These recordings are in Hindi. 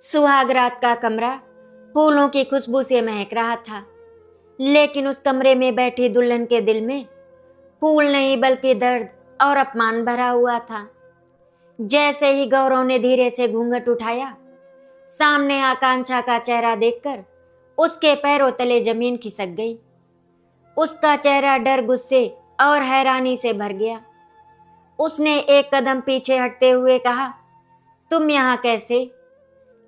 सुहाग रात का कमरा फूलों की खुशबू से महक रहा था, लेकिन उस कमरे में बैठी दुल्हन के दिल में फूल नहीं बल्कि दर्द और अपमान भरा हुआ था। जैसे ही गौरव ने धीरे से घूंघट उठाया, सामने आकांक्षा का चेहरा देखकर उसके पैरों तले जमीन खिसक गई। उसका चेहरा डर, गुस्से और हैरानी से भर गया। उसने एक कदम पीछे हटते हुए कहा, तुम यहाँ कैसे?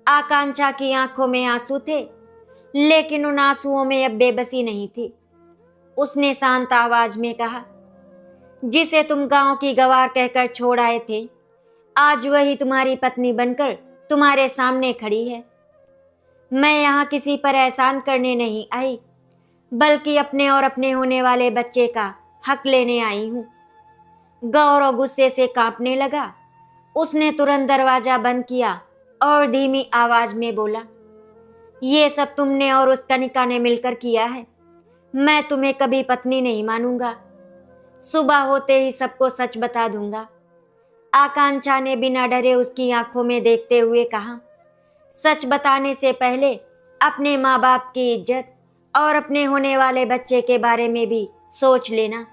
आकांक्षा की आंखों में आंसू थे, लेकिन उन आंसुओं में अब बेबसी नहीं थी। उसने शांत आवाज में कहा, जिसे तुम गांव की गवार कहकर छोड़ आए थे, आज वही तुम्हारी पत्नी बनकर तुम्हारे सामने खड़ी है। मैं यहाँ किसी पर एहसान करने नहीं आई, बल्कि अपने और अपने होने वाले बच्चे का हक लेने आई हूँ। गौरव गुस्से से कांपने लगा। उसने तुरंत दरवाजा बंद किया और धीमी आवाज में बोला, ये सब तुमने और उस कनिका ने मिलकर किया है। मैं तुम्हें कभी पत्नी नहीं मानूंगा। सुबह होते ही सबको सच बता दूंगा। आकांक्षा ने बिना डरे उसकी आंखों में देखते हुए कहा, सच बताने से पहले अपने माँ बाप की इज्जत और अपने होने वाले बच्चे के बारे में भी सोच लेना।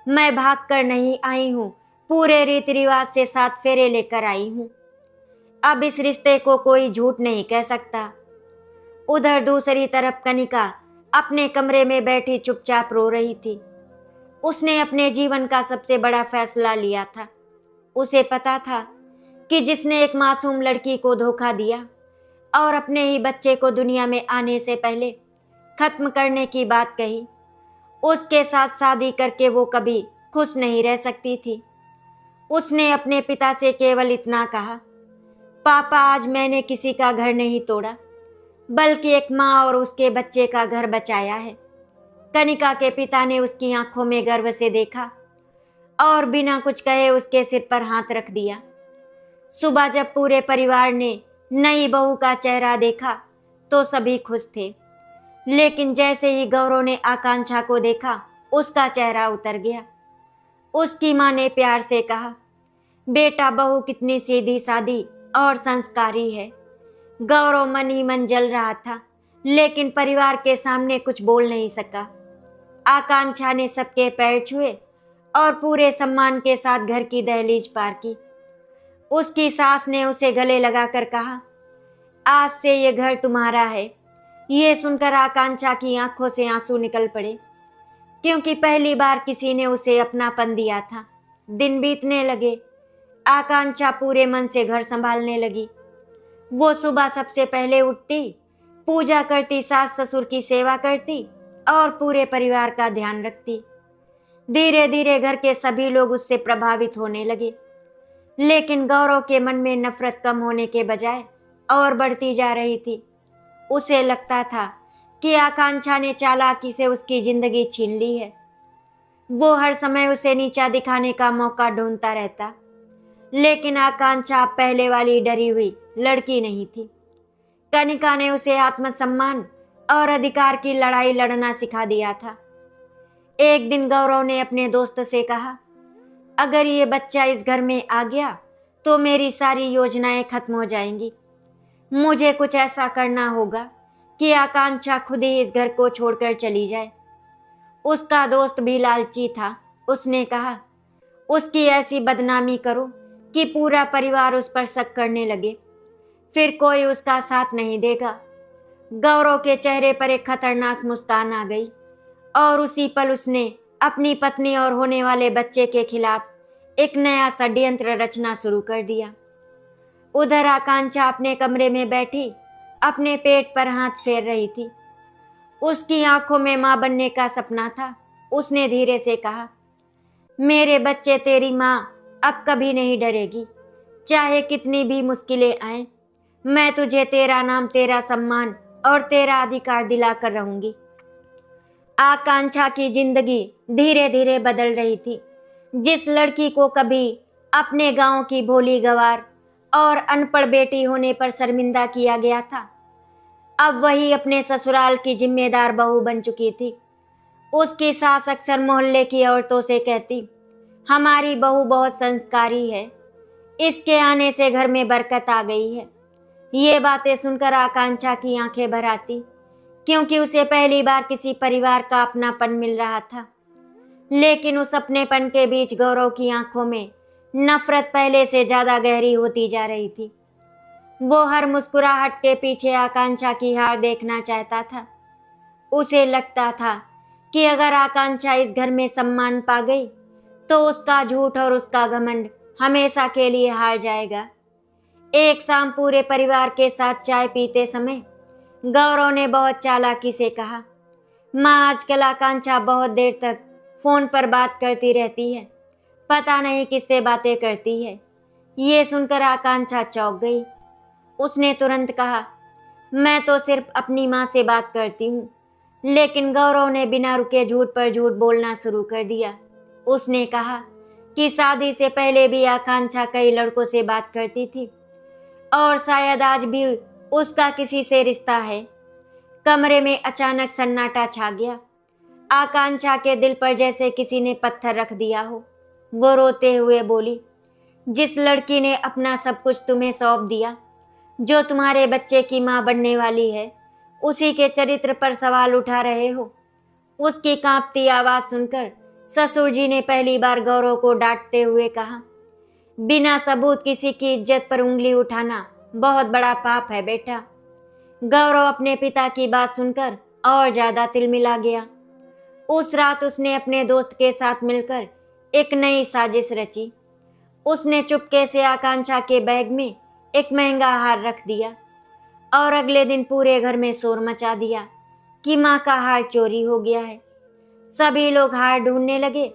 मैं भाग कर नहीं आई हूँ, पूरे रीति रिवाज से 7 फेरे लेकर आई हूँ। अब इस रिश्ते को कोई झूठ नहीं कह सकता। उधर दूसरी तरफ कनिका अपने कमरे में बैठी चुपचाप रो रही थी। उसने अपने जीवन का सबसे बड़ा फैसला लिया था। उसे पता था कि जिसने एक मासूम लड़की को धोखा दिया और अपने ही बच्चे को दुनिया में आने से पहले खत्म करने की बात कही, उसके साथ शादी करके वो कभी खुश नहीं रह सकती थी। उसने अपने पिता से केवल इतना कहा, पापा, आज मैंने किसी का घर नहीं तोड़ा, बल्कि एक माँ और उसके बच्चे का घर बचाया है। कनिका के पिता ने उसकी आंखों में गर्व से देखा और बिना कुछ कहे उसके सिर पर हाथ रख दिया। सुबह जब पूरे परिवार ने नई बहू का चेहरा देखा तो सभी खुश थे, लेकिन जैसे ही गौरव ने आकांक्षा को देखा, उसका चेहरा उतर गया। उसकी माँ ने प्यार से कहा, बेटा, बहू कितनी सीधी सादी और संस्कारी है। गौरव मन ही मन जल रहा था, लेकिन परिवार के सामने कुछ बोल नहीं सका। आकांक्षा ने सबके पैर छुए और पूरे सम्मान के साथ घर की दहलीज पार की। उसकी सास ने उसे गले लगाकर कहा, आज से ये घर तुम्हारा है। ये सुनकर आकांक्षा की आंखों से आंसू निकल पड़े, क्योंकि पहली बार किसी ने उसे अपनापन दिया था। दिन बीतने लगे। आकांक्षा पूरे मन से घर संभालने लगी। वो सुबह सबसे पहले उठती, पूजा करती, सास ससुर की सेवा करती और पूरे परिवार का ध्यान रखती। धीरे धीरे घर के सभी लोग उससे प्रभावित होने लगे, लेकिन गौरव के मन में नफरत कम होने के बजाय और बढ़ती जा रही थी। उसे लगता था कि आकांक्षा ने चालाकी से उसकी जिंदगी छीन ली है। वो हर समय उसे नीचा दिखाने का मौका ढूंढता रहता, लेकिन आकांक्षा पहले वाली डरी हुई लड़की नहीं थी। कनिका ने उसे आत्मसम्मान और अधिकार की लड़ाई लड़ना सिखा दिया था। एक दिन गौरव ने अपने दोस्त से कहा, अगर ये बच्चा इस घर में आ गया तो मेरी सारी योजनाएं खत्म हो जाएंगी। मुझे कुछ ऐसा करना होगा कि आकांक्षा खुद ही इस घर को छोड़कर चली जाए। उसका दोस्त भी लालची था। उसने कहा, उसकी ऐसी बदनामी करो कि पूरा परिवार उस पर शक करने लगे, फिर कोई उसका साथ नहीं देगा। गौरव के चेहरे पर एक खतरनाक मुस्कान आ गई और उसी पल उसने अपनी पत्नी और होने वाले बच्चे के खिलाफ एक नया षड्यंत्र रचना शुरू कर दिया। उधर आकांक्षा अपने कमरे में बैठी अपने पेट पर हाथ फेर रही थी। उसकी आंखों में मां बनने का सपना था। उसने धीरे से कहा, मेरे बच्चे, तेरी मां अब कभी नहीं डरेगी। चाहे कितनी भी मुश्किलें आए, मैं तुझे तेरा नाम, तेरा सम्मान और तेरा अधिकार दिलाकर रहूंगी। आकांक्षा की जिंदगी धीरे धीरे बदल रही थी। जिस लड़की को कभी अपने गांव की भोली गवार और अनपढ़ बेटी होने पर शर्मिंदा किया गया था, अब वही अपने ससुराल की जिम्मेदार बहू बन चुकी थी। उसकी सास अक्सर मोहल्ले की औरतों से कहती, हमारी बहू बहुत संस्कारी है, इसके आने से घर में बरकत आ गई है। ये बातें सुनकर आकांक्षा की आंखें भर आती, क्योंकि उसे पहली बार किसी परिवार का अपनापन मिल रहा था। लेकिन उस अपनेपन के बीच गौरव की आंखों में नफरत पहले से ज्यादा गहरी होती जा रही थी। वो हर मुस्कुराहट के पीछे आकांक्षा की हार देखना चाहता था। उसे लगता था कि अगर आकांक्षा इस घर में सम्मान पा गई तो उसका झूठ और उसका घमंड हमेशा के लिए हार जाएगा। एक शाम पूरे परिवार के साथ चाय पीते समय गौरव ने बहुत चालाकी से कहा, माँ आजकल आकांक्षा बहुत देर तक फोन पर बात करती रहती है, पता नहीं किससे बातें करती है। ये सुनकर आकांक्षा चौंक गई। उसने तुरंत कहा, मैं तो सिर्फ अपनी माँ से बात करती हूँ। लेकिन गौरव ने बिना रुके झूठ पर झूठ बोलना शुरू कर दिया। उसने कहा कि शादी से पहले भी आकांक्षा कई लड़कों से बात करती थी और शायद आज भी उसका किसी से रिश्ता है। कमरे में अचानक सन्नाटा छा गया। आकांक्षा के दिल पर जैसे किसी ने पत्थर रख दिया हो। वो रोते हुए बोली, जिस लड़की ने अपना सब कुछ तुम्हें सौंप दिया, जो तुम्हारे बच्चे की माँ बनने वाली है, उसी के चरित्र पर सवाल उठा रहे हो। उसकी कांपती आवाज सुनकर ससुर जी ने पहली बार गौरव को डांटते हुए कहा, बिना सबूत किसी की इज्जत पर उंगली उठाना बहुत बड़ा पाप है बेटा। गौरव अपने पिता की बात सुनकर और ज्यादा तिलमिला गया। उस रात उसने अपने दोस्त के साथ मिलकर एक नई साजिश रची। उसने चुपके से आकांक्षा के बैग में एक महंगा हार रख दिया और अगले दिन पूरे घर में शोर मचा दिया कि माँ का हार चोरी हो गया है। सभी लोग हार ढूंढने लगे।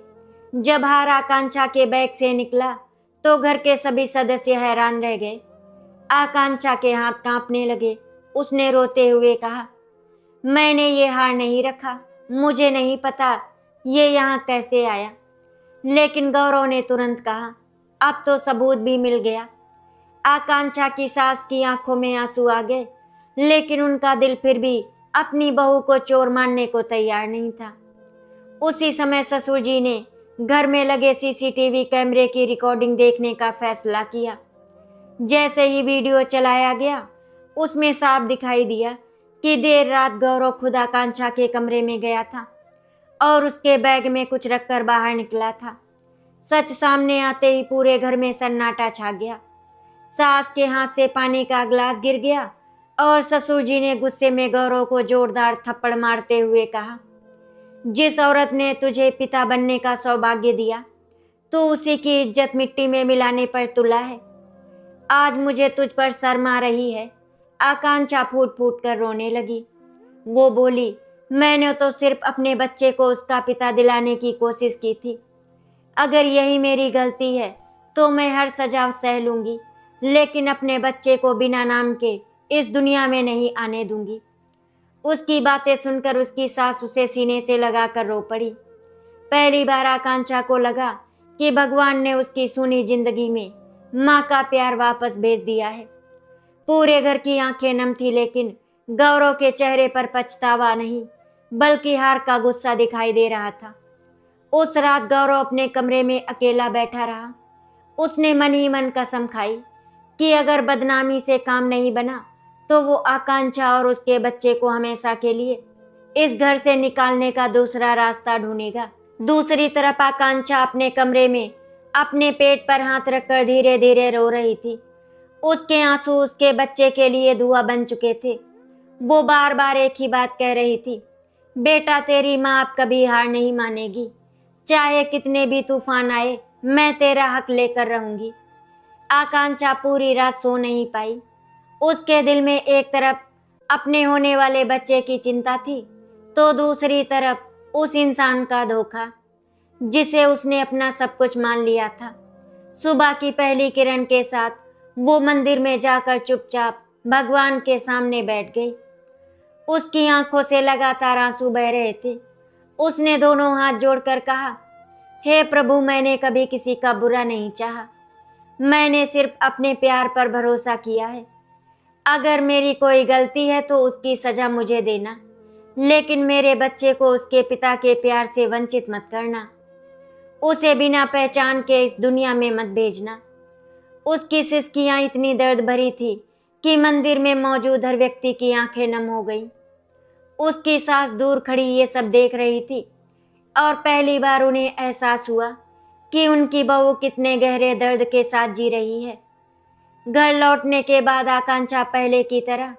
जब हार आकांक्षा के बैग से निकला तो घर के सभी सदस्य हैरान रह गए। आकांक्षा के हाथ कांपने लगे। उसने रोते हुए कहा, मैंने ये हार नहीं रखा, मुझे नहीं पता ये यहाँ कैसे आया। लेकिन गौरव ने तुरंत कहा, अब तो सबूत भी मिल गया। आकांक्षा की सास की आंखों में आंसू आ गए, लेकिन उनका दिल फिर भी अपनी बहू को चोर मानने को तैयार नहीं था। उसी समय ससुर जी ने घर में लगे सीसीटीवी कैमरे की रिकॉर्डिंग देखने का फैसला किया। जैसे ही वीडियो चलाया गया, उसमें साफ दिखाई दिया कि देर रात गौरव खुद आकांक्षा के कमरे में गया था और उसके बैग में कुछ रखकर बाहर निकला था। सच सामने आते ही पूरे घर में सन्नाटा छा गया। सास के हाथ से पानी का गिलास गिर गया और ससुर जी ने गुस्से में गौरव को जोरदार थप्पड़ मारते हुए कहा, जिस औरत ने तुझे पिता बनने का सौभाग्य दिया, तो उसी की इज्जत मिट्टी में मिलाने पर तुला है। आज मुझे तुझ पर शर्म आ रही है। आकांक्षा फूट फूट कर रोने लगी। वो बोली, मैंने तो सिर्फ अपने बच्चे को उसका पिता दिलाने की कोशिश की थी। अगर यही मेरी गलती है तो मैं हर सजा सह लूंगी, लेकिन अपने बच्चे को बिना नाम के इस दुनिया में नहीं आने दूंगी। उसकी बातें सुनकर उसकी सास उसे सीने से लगाकर रो पड़ी। पहली बार आकांक्षा को लगा कि भगवान ने उसकी सुनी जिंदगी में माँ का प्यार वापस भेज दिया है। पूरे घर की आंखें नम थी, लेकिन गौरव के चेहरे पर पछतावा नहीं बल्कि हार का गुस्सा दिखाई दे रहा था। उस रात गौरव अपने कमरे में अकेला बैठा रहा। उसने मन ही मन कसम खाई कि अगर बदनामी से काम नहीं बना तो वो आकांक्षा और उसके बच्चे को हमेशा के लिए इस घर से निकालने का दूसरा रास्ता ढूंढेगा। दूसरी तरफ आकांक्षा अपने कमरे में अपने पेट पर हाथ रखकर धीरे धीरे रो रही थी। उसके आंसू उसके बच्चे के लिए धुआं बन चुके थे। वो बार बार एक ही बात कह रही थी, बेटा तेरी माँ अब कभी हार नहीं मानेगी, चाहे कितने भी तूफान आए मैं तेरा हक लेकर रहूंगी। आकांक्षा पूरी रात सो नहीं पाई। उसके दिल में एक तरफ अपने होने वाले बच्चे की चिंता थी, तो दूसरी तरफ उस इंसान का धोखा जिसे उसने अपना सब कुछ मान लिया था। सुबह की पहली किरण के साथ वो मंदिर में जाकर चुपचाप भगवान के सामने बैठ गई। उसकी आंखों से लगातार आंसू बह रहे थे। उसने दोनों हाथ जोड़कर कहा, हे प्रभु, मैंने कभी किसी का बुरा नहीं चाहा। मैंने सिर्फ अपने प्यार पर भरोसा किया है। अगर मेरी कोई गलती है तो उसकी सजा मुझे देना, लेकिन मेरे बच्चे को उसके पिता के प्यार से वंचित मत करना। उसे बिना पहचान के इस दुनिया में मत भेजना। उसकी सिसकियां इतनी दर्द भरी थी कि मंदिर में मौजूद हर व्यक्ति की आंखें नम हो गईं। उसकी सास दूर खड़ी ये सब देख रही थी और पहली बार उन्हें एहसास हुआ कि उनकी बहू कितने गहरे दर्द के साथ जी रही है। घर लौटने के बाद आकांक्षा पहले की तरह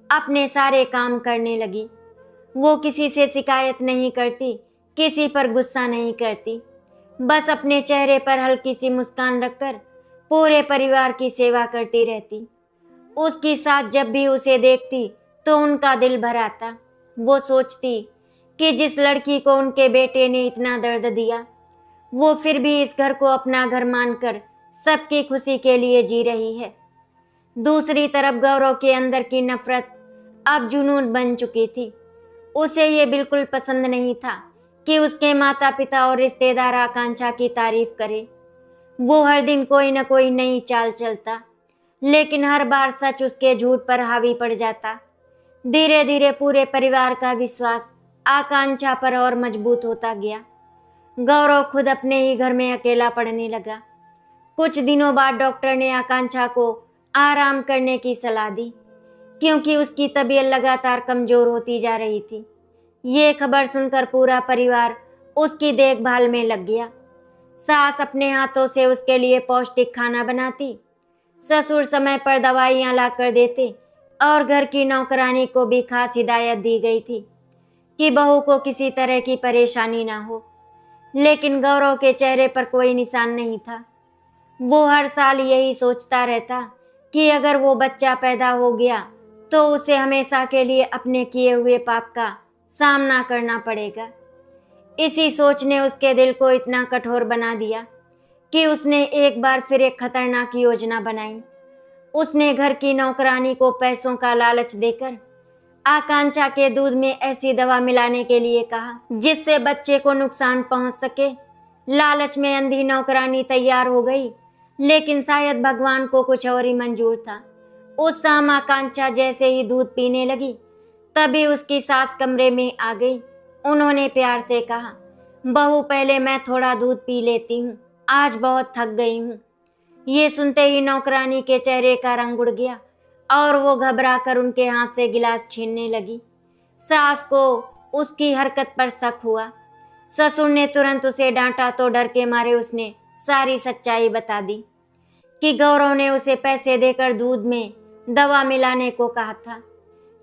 अपने सारे काम करने लगी। वो किसी से शिकायत नहीं करती, किसी पर गुस्सा नहीं करती, बस अपने चेहरे पर हल्की सी मुस्कान रखकर पूरे परिवार की सेवा करती रहती। उसकी सास जब भी उसे देखती तो उनका दिल भर आता। वो सोचती कि जिस लड़की को उनके बेटे ने इतना दर्द दिया, वो फिर भी इस घर को अपना घर मानकर सबकी खुशी के लिए जी रही है। दूसरी तरफ गौरव के अंदर की नफरत अब जुनून बन चुकी थी। उसे ये बिल्कुल पसंद नहीं था कि उसके माता पिता और रिश्तेदार आकांक्षा की तारीफ करें। वो हर दिन कोई न कोई नई चाल चलता, लेकिन हर बार सच उसके झूठ पर हावी पड़ जाता। धीरे धीरे पूरे परिवार का विश्वास आकांक्षा पर और मजबूत होता गया। गौरव खुद अपने ही घर में अकेला पड़ने लगा। कुछ दिनों बाद डॉक्टर ने आकांक्षा को आराम करने की सलाह दी, क्योंकि उसकी तबीयत लगातार कमजोर होती जा रही थी। ये खबर सुनकर पूरा परिवार उसकी देखभाल में लग गया। सास अपने हाथों से उसके लिए पौष्टिक खाना बनाती, ससुर समय पर दवाइयाँ ला कर देते और घर की नौकरानी को भी खास हिदायत दी गई थी कि बहू को किसी तरह की परेशानी ना हो। लेकिन गौरव के चेहरे पर कोई निशान नहीं था। वो हर साल यही सोचता रहता कि अगर वो बच्चा पैदा हो गया तो उसे हमेशा के लिए अपने किए हुए पाप का सामना करना पड़ेगा। इसी सोच ने उसके दिल को इतना कठोर बना दिया कि उसने एक बार फिर एक खतरनाक योजना बनाई। उसने घर की नौकरानी को पैसों का लालच देकर आकांक्षा के दूध में ऐसी दवा मिलाने के लिए कहा जिससे बच्चे को नुकसान पहुंच सके। लालच में अंधी नौकरानी तैयार हो गई, लेकिन शायद भगवान को कुछ और ही मंजूर था। उस शाम आकांक्षा जैसे ही दूध पीने लगी, तभी उसकी सास कमरे में आ गई। उन्होंने प्यार से कहा, बहू पहले मैं थोड़ा दूध पी लेती हूँ, आज बहुत थक गई हूँ। ये सुनते ही नौकरानी के चेहरे का रंग उड़ गया और वो घबरा कर उनके हाथ से गिलास छीनने लगी। सास को उसकी हरकत पर शक हुआ। ससुर ने तुरंत उसे डांटा तो डर के मारे उसने सारी सच्चाई बता दी कि गौरव ने उसे पैसे देकर दूध में दवा मिलाने को कहा था।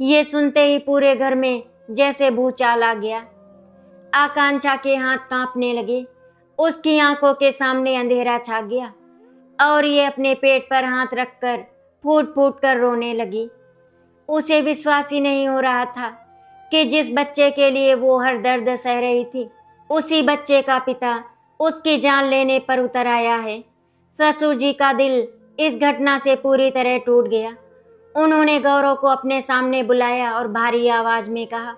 ये सुनते ही पूरे घर में जैसे भूचाल आ गया। आकांक्षा के हाथ कांपने लगे, उसकी आंखों के सामने अंधेरा छा गया और ये अपने पेट पर हाथ रखकर फूट फूट कर रोने लगी। उसे विश्वास ही नहीं हो रहा था कि जिस बच्चे के लिए वो हर दर्द सह रही थी, उसी बच्चे का पिता उसकी जान लेने पर उतर आया है। ससुर जी का दिल इस घटना से पूरी तरह टूट गया। उन्होंने गौरव को अपने सामने बुलाया और भारी आवाज में कहा,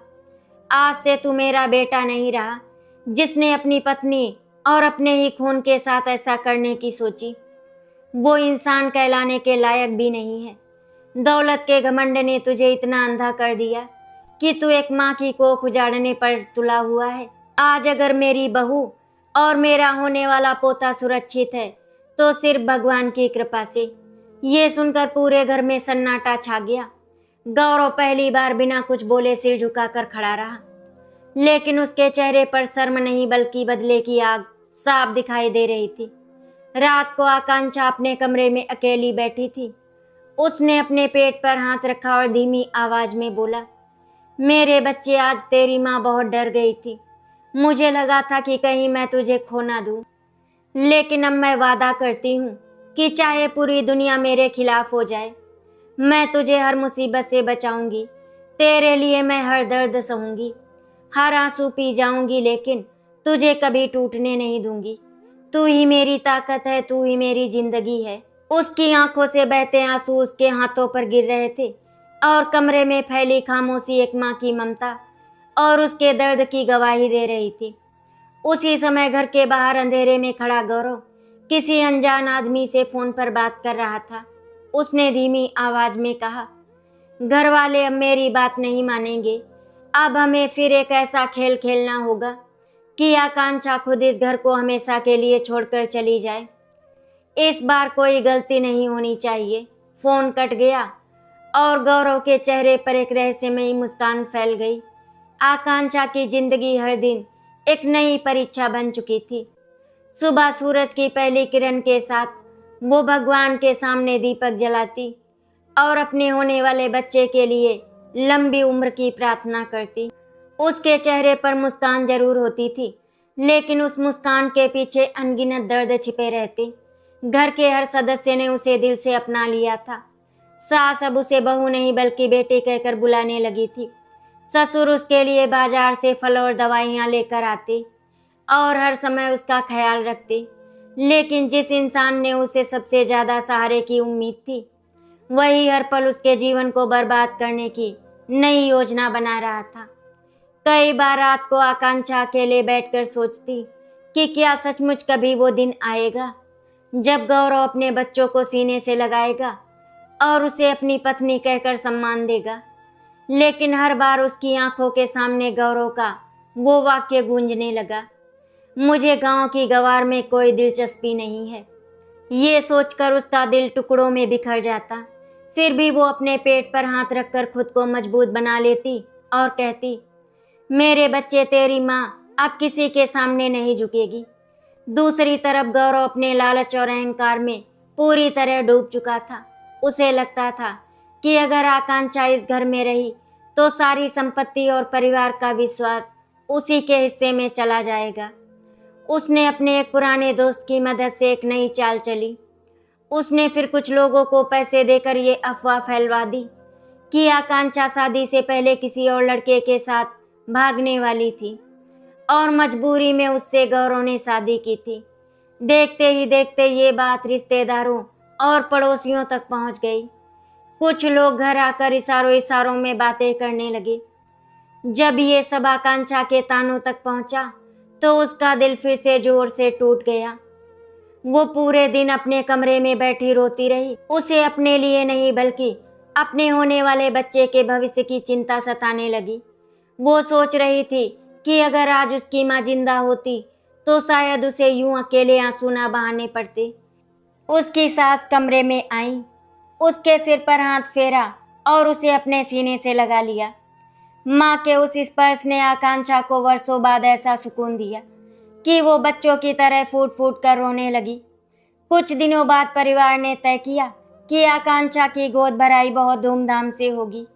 आज से तू मेरा बेटा नहीं रहा। जिसने अपनी पत्नी और अपने ही खून के साथ ऐसा करने की सोची, वो इंसान कहलाने के लायक भी नहीं है। दौलत के घमंड ने तुझे इतना अंधा कर दिया कि तू एक माँ की कोख उजाड़ने पर तुला हुआ है। आज अगर मेरी बहू और मेरा होने वाला पोता सुरक्षित है तो सिर्फ भगवान की कृपा से। ये सुनकर पूरे घर में सन्नाटा छा गया। गौरव पहली बार बिना कुछ बोले सिर झुकाकर खड़ा रहा, लेकिन उसके चेहरे पर शर्म नहीं बल्कि बदले की आग साफ दिखाई दे रही थी। रात को आकांक्षा अपने कमरे में अकेली बैठी थी। उसने अपने पेट पर हाथ रखा और धीमी आवाज में बोला, मेरे बच्चे, आज तेरी माँ बहुत डर गई थी। मुझे लगा था कि कहीं मैं तुझे खो ना दूं, लेकिन अब मैं वादा करती हूँ कि चाहे पूरी दुनिया मेरे खिलाफ हो जाए, मैं तुझे हर मुसीबत से बचाऊंगी। तेरे लिए मैं हर दर्द सहूंगी, हर आंसू पी जाऊंगी, लेकिन तुझे कभी टूटने नहीं दूंगी। तू ही मेरी ताकत है, तू ही मेरी जिंदगी है। उसकी आंखों से बहते आंसू उसके हाथों पर गिर रहे थे और कमरे में फैली खामोशी एक माँ की ममता और उसके दर्द की गवाही दे रही थी। उसी समय घर के बाहर अंधेरे में खड़ा गौरव किसी अनजान आदमी से फोन पर बात कर रहा था। उसने धीमी आवाज में कहा, घर वाले अब मेरी बात नहीं मानेंगे। अब हमें फिर एक ऐसा खेल खेलना होगा कि आकांक्षा खुद इस घर को हमेशा के लिए छोड़कर चली जाए। इस बार कोई गलती नहीं होनी चाहिए। फोन कट गया और गौरव के चेहरे पर एक रहस्यमयी मुस्कान फैल गई। आकांक्षा की जिंदगी हर दिन एक नई परीक्षा बन चुकी थी। सुबह सूरज की पहली किरण के साथ वो भगवान के सामने दीपक जलाती और अपने होने वाले बच्चे के लिए लंबी उम्र की प्रार्थना करती। उसके चेहरे पर मुस्कान जरूर होती थी, लेकिन उस मुस्कान के पीछे अनगिनत दर्द छिपे रहते। घर के हर सदस्य ने उसे दिल से अपना लिया था। सास अब उसे बहू नहीं बल्कि बेटी कहकर बुलाने लगी थी। ससुर उसके लिए बाजार से फल और दवाइयाँ लेकर आते और हर समय उसका ख्याल रखते। लेकिन जिस इंसान ने उसे सबसे ज़्यादा सहारे की उम्मीद थी, वही हर पल उसके जीवन को बर्बाद करने की नई योजना बना रहा था। कई बार रात को आकांक्षा अकेले बैठकर सोचती कि क्या सचमुच कभी वो दिन आएगा जब गौरव अपने बच्चों को सीने से लगाएगा और उसे अपनी पत्नी कहकर सम्मान देगा। लेकिन हर बार उसकी आंखों के सामने गौरव का वो वाक्य गूंजने लगा, मुझे गांव की गवार में कोई दिलचस्पी नहीं है। ये सोचकर उसका दिल टुकड़ों में बिखर जाता। फिर भी वो अपने पेट पर हाथ रखकर खुद को मजबूत बना लेती और कहती, मेरे बच्चे, तेरी माँ अब किसी के सामने नहीं झुकेगी। दूसरी तरफ गौरव अपने लालच और अहंकार में पूरी तरह डूब चुका था। उसे लगता था कि अगर आकांक्षा इस घर में रही तो सारी संपत्ति और परिवार का विश्वास उसी के हिस्से में चला जाएगा। उसने अपने एक पुराने दोस्त की मदद से एक नई चाल चली। उसने फिर कुछ लोगों को पैसे देकर ये अफवाह फैलवा दी कि आकांक्षा शादी से पहले किसी और लड़के के साथ भागने वाली थी और मजबूरी में उससे गौरव ने शादी की थी। देखते ही देखते ये बात रिश्तेदारों और पड़ोसियों तक पहुंच गई। कुछ लोग घर आकर इशारों इशारों में बातें करने लगे। जब ये सब आकांक्षा के कानों तक पहुंचा तो उसका दिल फिर से जोर से टूट गया। वो पूरे दिन अपने कमरे में बैठी रोती रही। उसे अपने लिए नहीं बल्कि अपने होने वाले बच्चे के भविष्य की चिंता सताने लगी। वो सोच रही थी कि अगर आज उसकी माँ जिंदा होती तो शायद उसे यूं अकेले आंसू ना बहाने पड़ते। उसकी सास कमरे में आई, उसके सिर पर हाथ फेरा और उसे अपने सीने से लगा लिया। माँ के उस स्पर्श ने आकांक्षा को वर्षों बाद ऐसा सुकून दिया कि वो बच्चों की तरह फूट फूट कर रोने लगी। कुछ दिनों बाद परिवार ने तय किया कि आकांक्षा की गोद भराई बहुत धूमधाम से होगी।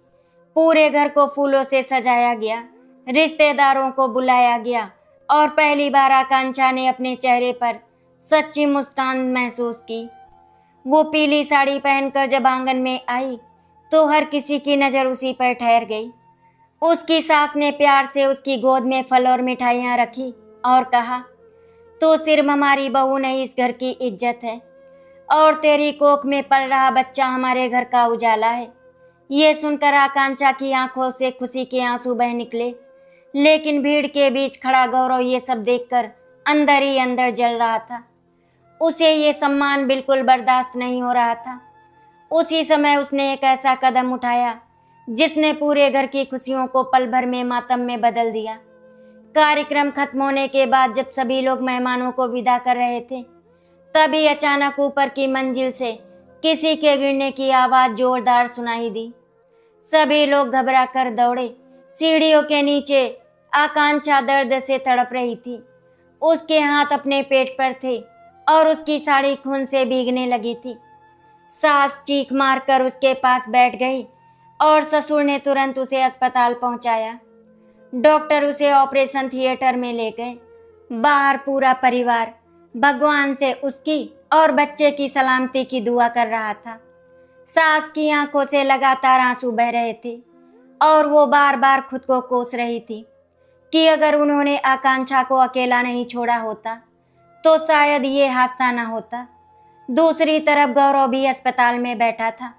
पूरे घर को फूलों से सजाया गया, रिश्तेदारों को बुलाया गया और पहली बार आकांक्षा ने अपने चेहरे पर सच्ची मुस्कान महसूस की। वो पीली साड़ी पहनकर जब आंगन में आई तो हर किसी की नज़र उसी पर ठहर गई। उसकी सास ने प्यार से उसकी गोद में फल और मिठाइयाँ रखी और कहा, तो सिर्फ हमारी बहू नहीं, इस घर की इज्जत है और तेरी कोख में पल रहा बच्चा हमारे घर का उजाला है। ये सुनकर आकांक्षा की आंखों से खुशी के आंसू बह निकले। लेकिन भीड़ के बीच खड़ा गौरव ये सब देखकर अंदर ही अंदर जल रहा था। उसे ये सम्मान बिल्कुल बर्दाश्त नहीं हो रहा था। उसी समय उसने एक ऐसा कदम उठाया जिसने पूरे घर की खुशियों को पल भर में मातम में बदल दिया। कार्यक्रम खत्म होने के बाद जब सभी लोग मेहमानों को विदा कर रहे थे, तभी अचानक ऊपर की मंजिल से किसी के गिरने की आवाज़ जोरदार सुनाई दी। सभी लोग घबरा कर दौड़े। सीढ़ियों के नीचे आकांक्षा दर्द से तड़प रही थी। उसके हाथ अपने पेट पर थे और उसकी साड़ी खून से भीगने लगी थी। सास चीख मारकर उसके पास बैठ गई और ससुर ने तुरंत उसे अस्पताल पहुंचाया। डॉक्टर उसे ऑपरेशन थिएटर में ले गए। बाहर पूरा परिवार भगवान से उसकी और बच्चे की सलामती की दुआ कर रहा था। सास की आंखों से लगातार आंसू बह रहे थे और वो बार बार खुद को कोस रही थी कि अगर उन्होंने आकांक्षा को अकेला नहीं छोड़ा होता तो शायद ये हादसा न होता। दूसरी तरफ गौरव भी अस्पताल में बैठा था,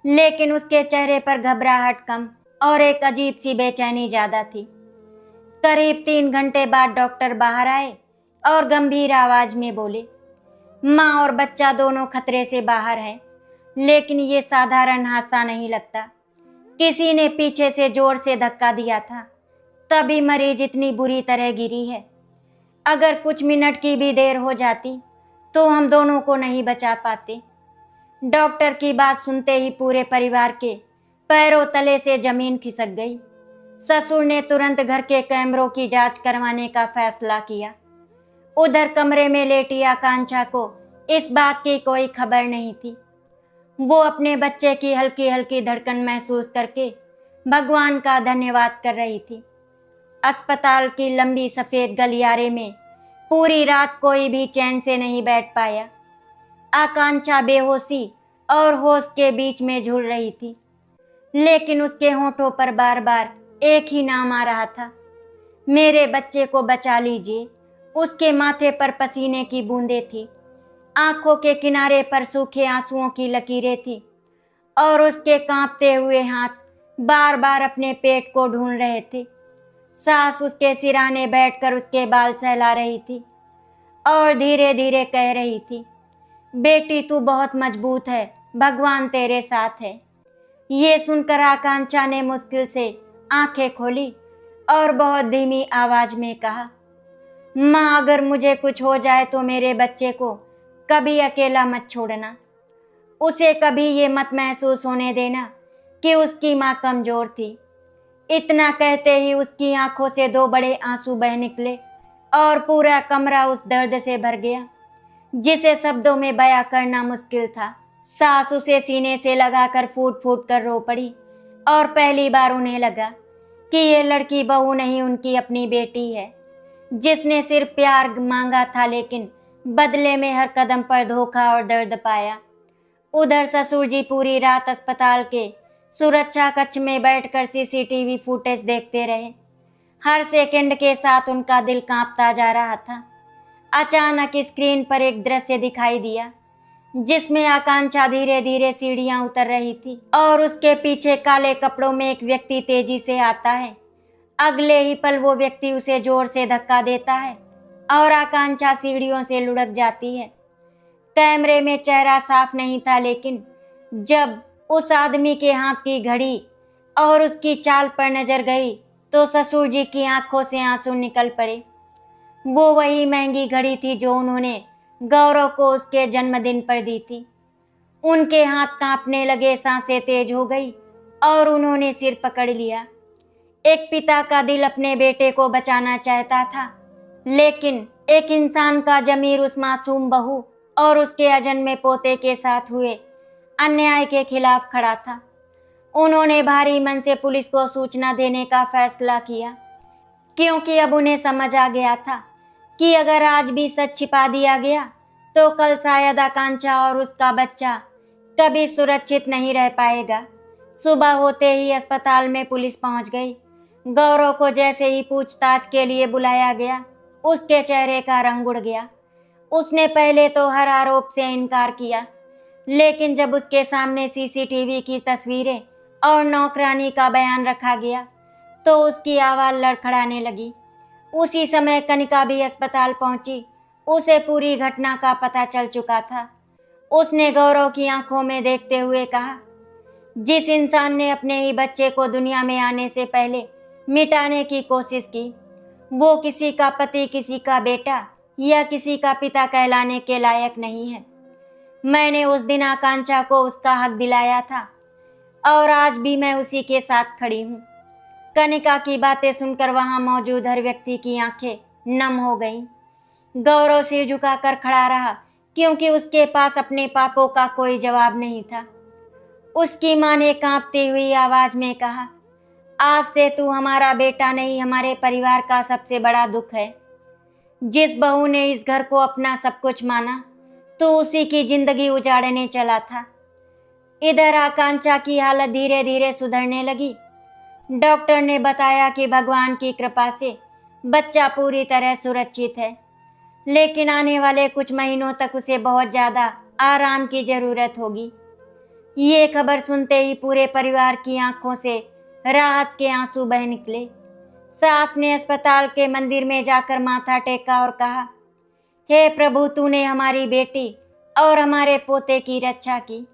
लेकिन उसके चेहरे पर घबराहट कम और एक अजीब सी बेचैनी ज़्यादा थी। करीब 3 घंटे बाद डॉक्टर बाहर आए और गंभीर आवाज़ में बोले, माँ और बच्चा दोनों खतरे से बाहर है, लेकिन ये साधारण हादसा नहीं लगता। किसी ने पीछे से जोर से धक्का दिया था, तभी मरीज इतनी बुरी तरह गिरी है। अगर कुछ मिनट की भी देर हो जाती तो हम दोनों को नहीं बचा पाते। डॉक्टर की बात सुनते ही पूरे परिवार के पैरों तले से जमीन खिसक गई। ससुर ने तुरंत घर के कैमरों की जांच करवाने का फैसला किया। उधर कमरे में लेटी आकांक्षा को इस बात की कोई खबर नहीं थी। वो अपने बच्चे की हल्की हल्की धड़कन महसूस करके भगवान का धन्यवाद कर रही थी। अस्पताल की लंबी सफेद गलियारे में पूरी रात कोई भी चैन से नहीं बैठ पाया। आकांक्षा बेहोशी और होश के बीच में झूल रही थी, लेकिन उसके होठों पर बार बार एक ही नाम आ रहा था, मेरे बच्चे को बचा लीजिए। उसके माथे पर पसीने की बूंदें थी, आंखों के किनारे पर सूखे आंसुओं की लकीरें थी और उसके कांपते हुए हाथ बार बार अपने पेट को ढूंढ रहे थे। सास उसके सिराने बैठकर उसके बाल सहला रही थी और धीरे धीरे कह रही थी, बेटी तू बहुत मजबूत है, भगवान तेरे साथ है। ये सुनकर आकांक्षा ने मुश्किल से आंखें खोली और बहुत धीमी आवाज में कहा, माँ अगर मुझे कुछ हो जाए तो मेरे बच्चे को कभी अकेला मत छोड़ना। उसे कभी ये मत महसूस होने देना कि उसकी माँ कमजोर थी। इतना कहते ही उसकी आंखों से दो बड़े आंसू बह निकले और पूरा कमरा उस दर्द से भर गया जिसे शब्दों में बयां करना मुश्किल था। सास उसे सीने से लगाकर फूट फूट कर रो पड़ी और पहली बार उन्हें लगा कि ये लड़की बहू नहीं, उनकी अपनी बेटी है, जिसने सिर्फ प्यार मांगा था लेकिन बदले में हर कदम पर धोखा और दर्द पाया। उधर ससुर जी पूरी रात अस्पताल के सुरक्षा कक्ष में बैठकर सीसीटीवी फुटेज देखते रहे। हर सेकंड के साथ उनका दिल कांपता जा रहा था। अचानक स्क्रीन पर एक दृश्य दिखाई दिया जिसमें आकांक्षा धीरे धीरे सीढ़ियां उतर रही थी और उसके पीछे काले कपड़ों में एक व्यक्ति तेजी से आता है। अगले ही पल वो व्यक्ति उसे जोर से धक्का देता है और आकांक्षा सीढ़ियों से लुढ़क जाती है। कैमरे में चेहरा साफ नहीं था, लेकिन जब उस आदमी के हाथ की घड़ी और उसकी चाल पर नजर गई तो ससुर जी की आंखों से आंसू निकल पड़े। वो वही महंगी घड़ी थी जो उन्होंने गौरव को उसके जन्मदिन पर दी थी। उनके हाथ कांपने लगे, सांसें तेज हो गई और उन्होंने सिर पकड़ लिया। एक पिता का दिल अपने बेटे को बचाना चाहता था, लेकिन एक इंसान का जमीर उस मासूम बहू और उसके अजन्मे पोते के साथ हुए अन्याय के खिलाफ खड़ा था। उन्होंने भारी मन से पुलिस को सूचना देने का फैसला किया, क्योंकि अब उन्हें समझ आ गया था कि अगर आज भी सच छिपा दिया गया तो कल शायद आकांक्षा और उसका बच्चा कभी सुरक्षित नहीं रह पाएगा। सुबह होते ही अस्पताल में पुलिस पहुंच गई। गौरव को जैसे ही पूछताछ के लिए बुलाया गया, उसके चेहरे का रंग उड़ गया। उसने पहले तो हर आरोप से इनकार किया, लेकिन जब उसके सामने सीसीटीवी की तस्वीरें और नौकरानी का बयान रखा गया तो उसकी आवाज़ लड़खड़ाने लगी। उसी समय कनिका भी अस्पताल पहुंची। उसे पूरी घटना का पता चल चुका था। उसने गौरव की आंखों में देखते हुए कहा, जिस इंसान ने अपने ही बच्चे को दुनिया में आने से पहले मिटाने की कोशिश की, वो किसी का पति, किसी का बेटा या किसी का पिता कहलाने के लायक नहीं है। मैंने उस दिन आकांक्षा को उसका हक दिलाया था और आज भी मैं उसी के साथ खड़ी हूँ। कनिका की बातें सुनकर वहां मौजूद हर व्यक्ति की आंखें नम हो गईं। गौरव सिर झुकाकर खड़ा रहा, क्योंकि उसके पास अपने पापों का कोई जवाब नहीं था। उसकी मां ने कांपती हुई आवाज में कहा, आज से तू हमारा बेटा नहीं, हमारे परिवार का सबसे बड़ा दुख है। जिस बहू ने इस घर को अपना सब कुछ माना तो उसी की जिंदगी उजाड़ने चला था। इधर आकांक्षा की हालत धीरे धीरे सुधरने लगी। डॉक्टर ने बताया कि भगवान की कृपा से बच्चा पूरी तरह सुरक्षित है, लेकिन आने वाले कुछ महीनों तक उसे बहुत ज़्यादा आराम की ज़रूरत होगी। ये खबर सुनते ही पूरे परिवार की आंखों से राहत के आंसू बह निकले। सास ने अस्पताल के मंदिर में जाकर माथा टेका और कहा, हे प्रभु, तूने हमारी बेटी और हमारे पोते की रक्षा की।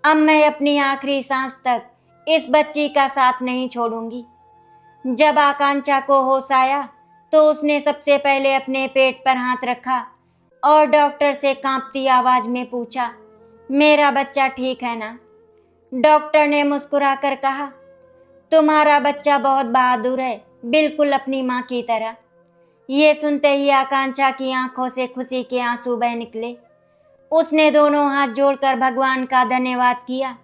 अब मैं अपनी आखिरी सांस तक इस बच्ची का साथ नहीं छोड़ूंगी। जब आकांक्षा को होश आया तो उसने सबसे पहले अपने पेट पर हाथ रखा और डॉक्टर से कांपती आवाज में पूछा, मेरा बच्चा ठीक है ना? डॉक्टर ने मुस्कुराकर कहा, तुम्हारा बच्चा बहुत बहादुर है, बिल्कुल अपनी माँ की तरह। ये सुनते ही आकांक्षा की आंखों से खुशी के आंसू बह निकले। उसने दोनों हाथ जोड़कर भगवान का धन्यवाद किया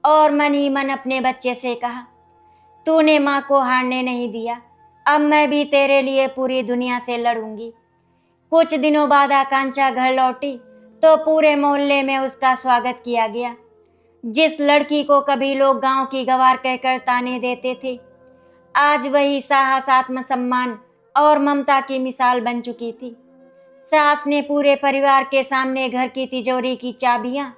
और मन ही मन अपने बच्चे से कहा, तूने माँ को हारने नहीं दिया, अब मैं भी तेरे लिए पूरी दुनिया से लड़ूंगी। कुछ दिनों बाद आकांक्षा घर लौटी तो पूरे मोहल्ले में उसका स्वागत किया गया। जिस लड़की को कभी लोग गांव की गंवार कहकर ताने देते थे, आज वही साहस, आत्मसम्मान और ममता की मिसाल बन चुकी थी। सास ने पूरे परिवार के सामने घर की तिजोरी की चाबियां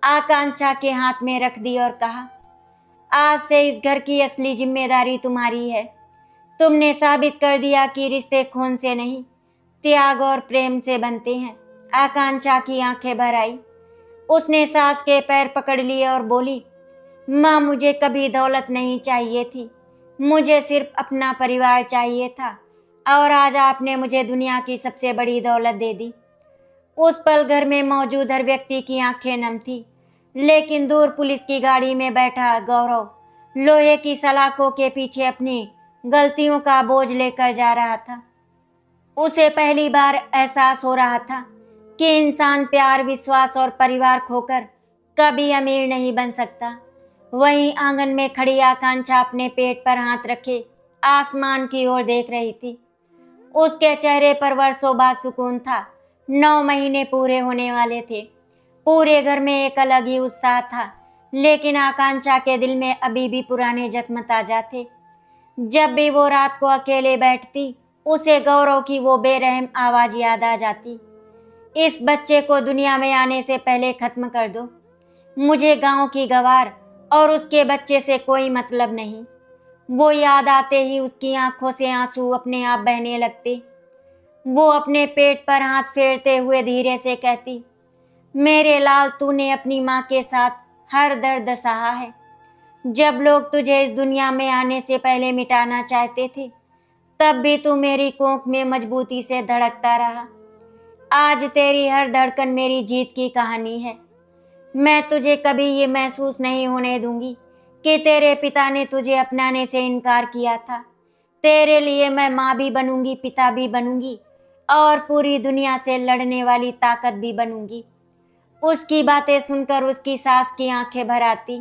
आकांक्षा के हाथ में रख दी और कहा, आज से इस घर की असली जिम्मेदारी तुम्हारी है। तुमने साबित कर दिया कि रिश्ते खून से नहीं, त्याग और प्रेम से बनते हैं। आकांक्षा की आंखें भर आई। उसने सास के पैर पकड़ लिए और बोली, माँ, मुझे कभी दौलत नहीं चाहिए थी, मुझे सिर्फ अपना परिवार चाहिए था और आज आपने मुझे दुनिया की सबसे बड़ी दौलत दे दी। उस पल घर में मौजूद हर व्यक्ति की आंखें नम थी, लेकिन दूर पुलिस की गाड़ी में बैठा गौरव लोहे की सलाखों के पीछे अपनी गलतियों का बोझ लेकर जा रहा था। उसे पहली बार एहसास हो रहा था कि इंसान प्यार, विश्वास और परिवार खोकर कभी अमीर नहीं बन सकता। वहीं आंगन में खड़ी आकांक्षा अपने पेट पर हाथ रखे आसमान की ओर देख रही थी। उसके चेहरे पर वर्षों बाद सुकून था। 9 महीने पूरे होने वाले थे। पूरे घर में एक अलग ही उत्साह था, लेकिन आकांक्षा के दिल में अभी भी पुराने जख्म ताजा थे। जब भी वो रात को अकेले बैठती, उसे गौरव की वो बेरहम आवाज याद आ जाती, इस बच्चे को दुनिया में आने से पहले खत्म कर दो। मुझे गांव की गंवार और उसके बच्चे से कोई मतलब नहीं। वो याद आते ही उसकी आंखों से आंसू अपने आप बहने लगते। वो अपने पेट पर हाथ फेरते हुए धीरे से कहती, मेरे लाल, तूने अपनी माँ के साथ हर दर्द सहा है। जब लोग तुझे इस दुनिया में आने से पहले मिटाना चाहते थे, तब भी तू मेरी कोख में मजबूती से धड़कता रहा। आज तेरी हर धड़कन मेरी जीत की कहानी है। मैं तुझे कभी ये महसूस नहीं होने दूंगी कि तेरे पिता ने तुझे अपनाने से इनकार किया था। तेरे लिए मैं माँ भी बनूंगी, पिता भी बनूंगी और पूरी दुनिया से लड़ने वाली ताकत भी बनूंगी। उसकी बातें सुनकर उसकी सास की आंखें भर आती।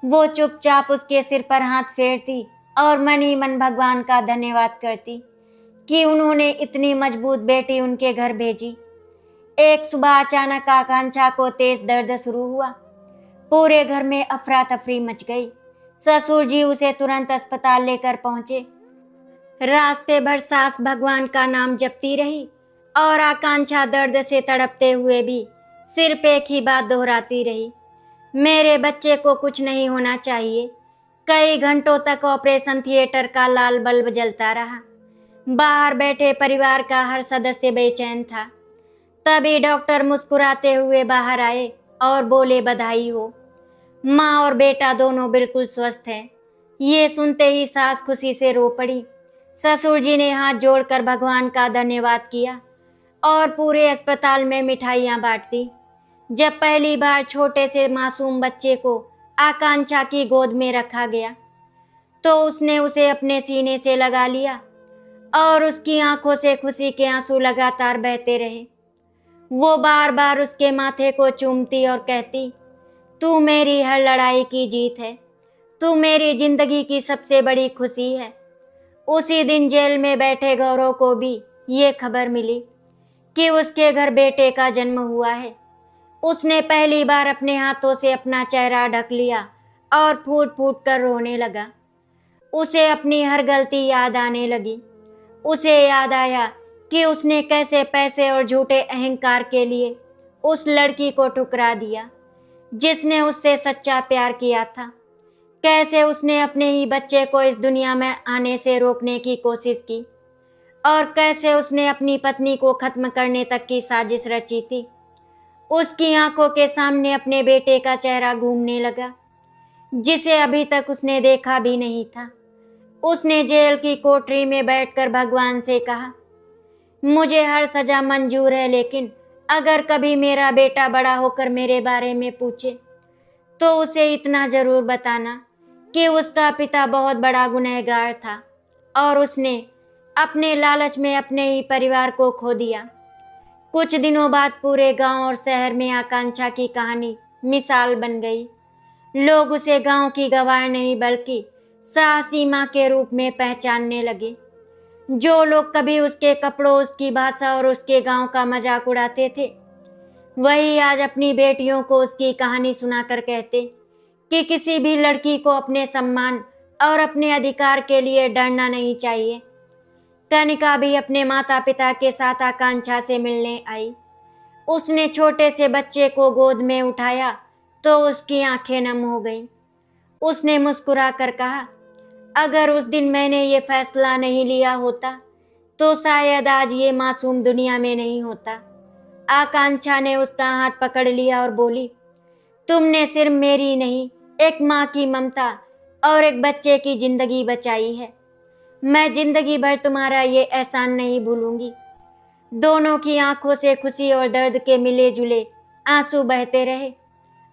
वो चुपचाप उसके सिर पर हाथ फेरती और मन ही मन भगवान का धन्यवाद करती कि उन्होंने इतनी मजबूत बेटी उनके घर भेजी। एक सुबह अचानक आकांक्षा को तेज दर्द शुरू हुआ। पूरे घर में अफरा तफरी मच गई। ससुर जी उसे तुरंत अस्पताल लेकर पहुंचे। रास्ते भर सास भगवान का नाम जपती रही और आकांक्षा दर्द से तड़पते हुए भी सिर्फ एक ही बात दोहराती रही, मेरे बच्चे को कुछ नहीं होना चाहिए। कई घंटों तक ऑपरेशन थिएटर का लाल बल्ब जलता रहा। बाहर बैठे परिवार का हर सदस्य बेचैन था। तभी डॉक्टर मुस्कुराते हुए बाहर आए और बोले, बधाई हो, माँ और बेटा दोनों बिल्कुल स्वस्थ हैं। ये सुनते ही सास खुशी से रो पड़ी। ससुर जी ने हाथ जोड़कर भगवान का धन्यवाद किया और पूरे अस्पताल में मिठाइयाँ बांट दी। जब पहली बार छोटे से मासूम बच्चे को आकांक्षा की गोद में रखा गया, तो उसने उसे अपने सीने से लगा लिया और उसकी आंखों से खुशी के आंसू लगातार बहते रहे। वो बार बार उसके माथे को चूमती और कहती, तू मेरी हर लड़ाई की जीत है, तू मेरी जिंदगी की सबसे बड़ी खुशी है। उसी दिन जेल में बैठे गौरव को भी ये खबर मिली कि उसके घर बेटे का जन्म हुआ है। उसने पहली बार अपने हाथों से अपना चेहरा ढक लिया और फूट फूट कर रोने लगा। उसे अपनी हर गलती याद आने लगी। उसे याद आया कि उसने कैसे पैसे और झूठे अहंकार के लिए उस लड़की को ठुकरा दिया जिसने उससे सच्चा प्यार किया था। कैसे उसने अपने ही बच्चे को इस दुनिया में आने से रोकने की कोशिश की और कैसे उसने अपनी पत्नी को खत्म करने तक की साजिश रची थी। उसकी आंखों के सामने अपने बेटे का चेहरा घूमने लगा जिसे अभी तक उसने देखा भी नहीं था। उसने जेल की कोठरी में बैठकर भगवान से कहा, मुझे हर सजा मंजूर है, लेकिन अगर कभी मेरा बेटा बड़ा होकर मेरे बारे में पूछे तो उसे इतना जरूर बताना कि उसका पिता बहुत बड़ा गुनहगार था और उसने अपने लालच में अपने ही परिवार को खो दिया। कुछ दिनों बाद पूरे गांव और शहर में आकांक्षा की कहानी मिसाल बन गई। लोग उसे गांव की गवार नहीं बल्कि साहसी मां के रूप में पहचानने लगे। जो लोग कभी उसके कपड़ों, उसकी भाषा और उसके गांव का मजाक उड़ाते थे, वही आज अपनी बेटियों को उसकी कहानी सुनाकर कहते कि किसी भी लड़की को अपने सम्मान और अपने अधिकार के लिए डरना नहीं चाहिए। कनिका भी अपने माता पिता के साथ आकांक्षा से मिलने आई। उसने छोटे से बच्चे को गोद में उठाया तो उसकी आंखें नम हो गईं। उसने मुस्कुरा कर कहा, अगर उस दिन मैंने ये फैसला नहीं लिया होता तो शायद आज ये मासूम दुनिया में नहीं होता। आकांक्षा ने उसका हाथ पकड़ लिया और बोली, तुमने सिर्फ मेरी नहीं, एक माँ की ममता और एक बच्चे की जिंदगी बचाई है। मैं जिंदगी भर तुम्हारा ये एहसान नहीं भूलूंगी। दोनों की आंखों से खुशी और दर्द के मिले जुले आंसू बहते रहे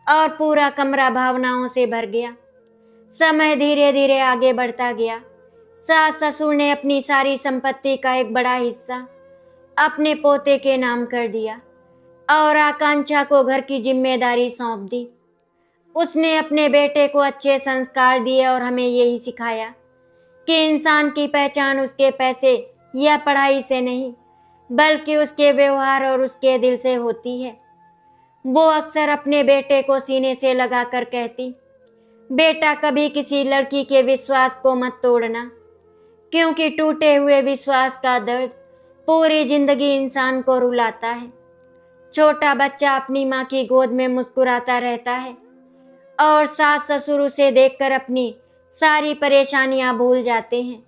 और पूरा कमरा भावनाओं से भर गया। समय धीरे धीरे आगे बढ़ता गया। सास ससुर ने अपनी सारी संपत्ति का एक बड़ा हिस्सा अपने पोते के नाम कर दिया और आकांक्षा को घर की जिम्मेदारी सौंप दी। उसने अपने बेटे को अच्छे संस्कार दिए और हमें यही सिखाया कि इंसान की पहचान उसके पैसे या पढ़ाई से नहीं बल्कि उसके व्यवहार और उसके दिल से होती है। वो अक्सर अपने बेटे को सीने से लगाकर कहती, बेटा कभी किसी लड़की के विश्वास को मत तोड़ना, क्योंकि टूटे हुए विश्वास का दर्द पूरी जिंदगी इंसान को रुलाता है। छोटा बच्चा अपनी माँ की गोद में मुस्कुराता रहता है और सास ससुर उसे देखकर अपनी सारी परेशानियां भूल जाते हैं।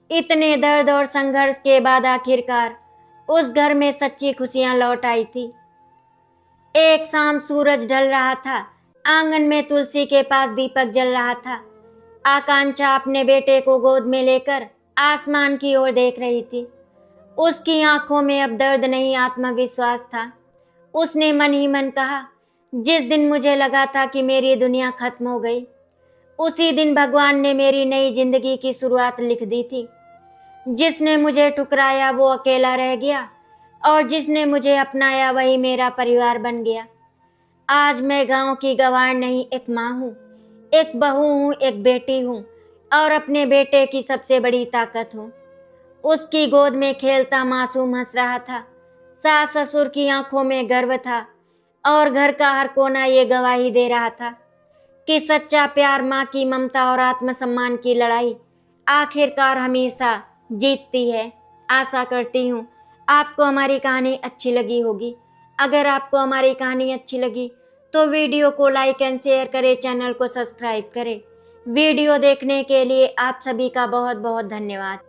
इतने दर्द और संघर्ष के बाद आखिरकार उस घर में सच्ची खुशियां लौट आई थी। एक शाम सूरज ढल रहा था। आंगन में तुलसी के पास दीपक जल रहा था। आकांक्षा अपने बेटे को गोद में लेकर आसमान की ओर देख रही थी। उसकी आंखों में अब दर्द नहीं, आत्मविश्वास था। उसने मन ही मन कहा, जिस दिन मुझे लगा था कि मेरी दुनिया खत्म हो गई, उसी दिन भगवान ने मेरी नई जिंदगी की शुरुआत लिख दी थी। जिसने मुझे ठुकराया वो अकेला रह गया और जिसने मुझे अपनाया वही मेरा परिवार बन गया। आज मैं गांव की गवार नहीं, एक माँ हूँ, एक बहू हूँ, एक बेटी हूँ और अपने बेटे की सबसे बड़ी ताकत हूँ। उसकी गोद में खेलता मासूम हंस रहा था। सास ससुर की आंखों में गर्व था और घर का हर कोना ये गवाही दे रहा था कि सच्चा प्यार, माँ की ममता और आत्मसम्मान की लड़ाई आखिरकार हमेशा जीतती है। आशा करती हूँ आपको हमारी कहानी अच्छी लगी होगी। अगर आपको हमारी कहानी अच्छी लगी तो वीडियो को लाइक एंड शेयर करें, चैनल को सब्सक्राइब करें। वीडियो देखने के लिए आप सभी का बहुत बहुत धन्यवाद।